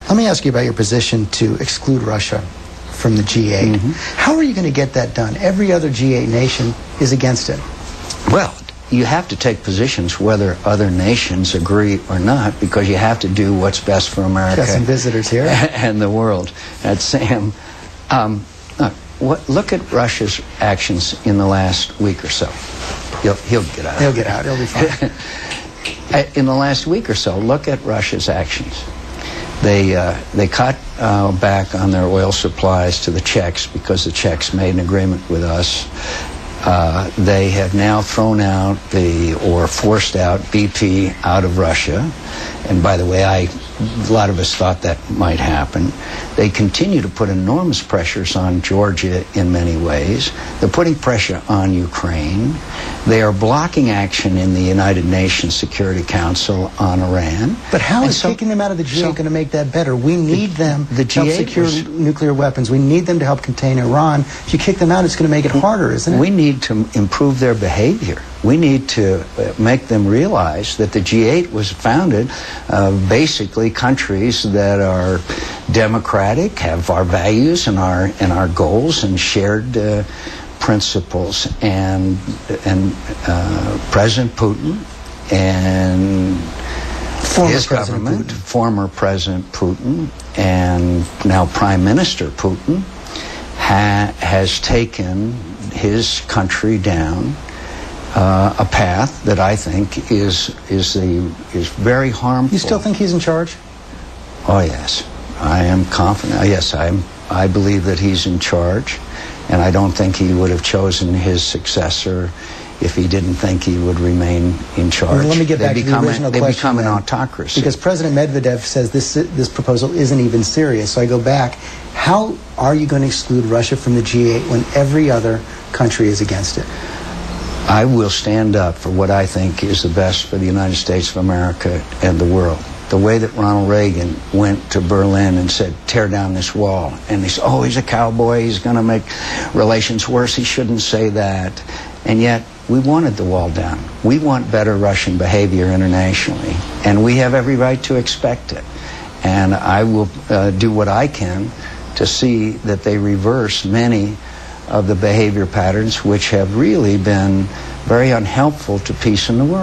Let me ask you about your position to exclude Russia from the G8. How are you going to get that done? Every other G8 nation is against it. Well, you have to take positions whether other nations agree or not, because you have to do what's best for America. Got some visitors here. And the world. That's Sam. Look at Russia's actions in the last week or so. He'll get out. He'll get out. He'll be fine. In the last week or so, look at Russia's actions. They cut back on their oil supplies to the Czechs because the Czechs made an agreement with us. They have now thrown out or forced out BP out of Russia. And by the way, a lot of us thought that might happen. They continue to put enormous pressures on Georgia in many ways. They're putting pressure on Ukraine. They are blocking action in the United Nations Security Council on Iran. But how is taking them out of the G8 going to make that better? We need them to help secure nuclear weapons. We need them to help contain Iran. If you kick them out, it's going to make it harder, isn't it? We need to improve their behavior. We need to make them realize that the G8 was founded basically countries that are democratic, have our values and our goals and shared principles, and President Putin and his government, former President Putin, and now Prime Minister Putin, has taken his country down a path that I think is very harmful. You still think he's in charge? Oh yes, I am confident. Yes, I believe that he's in charge, and I don't think he would have chosen his successor if he didn't think he would remain in charge. Well, let me get back to the original question. They become an autocracy. Because President Medvedev says this proposal isn't even serious. So I go back. How are you going to exclude Russia from the G8 when every other country is against it? I will stand up for what I think is the best for the United States of America and the world. The way that Ronald Reagan went to Berlin and said, tear down this wall. And they said, oh, he's a cowboy, he's going to make relations worse, he shouldn't say that. And yet, we wanted the wall down. We want better Russian behavior internationally. And we have every right to expect it. And I will do what I can to see that they reverse many of the behavior patterns which have really been very unhelpful to peace in the world.